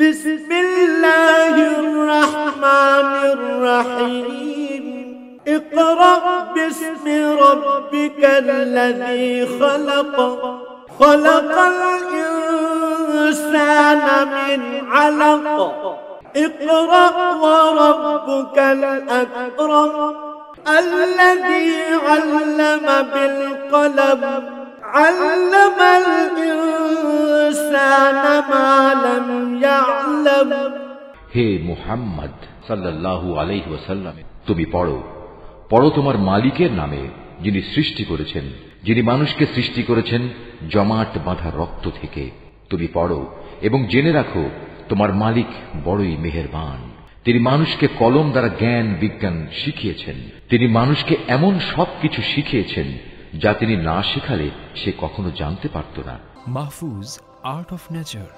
বিসমিল্লাহির রহমানির রহিম ইকরা বিসমি রাব্বিকাল্লাযী খালাক খালাকাল ইনসানা মিন আলাক ইকরা ওয়া রাব্বুকাল আকরাম الذي علم بالقلم علم الإنسان ما لم يعلم হে মুহাম্মদ সাল্লাল্লাহু আলাইহি ওয়াসাল্লাম, তুমি পড়ো তোমার মালিকের নামে, যিনি সৃষ্টি করেছেন, যিনি মানুষকে সৃষ্টি করেছেন জমাট বাঁধা রক্ত থেকে। তুমি পড়ো এবং জেনে রাখো তোমার মালিক বড়ই মেহেরবান। তিনি মানুষকে কলম দ্বারা জ্ঞান বিজ্ঞান শিখিয়েছেন। তিনি মানুষকে এমন সবকিছু শিখিয়েছেন যা তিনি না শেখালে সে কখনো জানতে পারত না। Mahfuz, art of nature.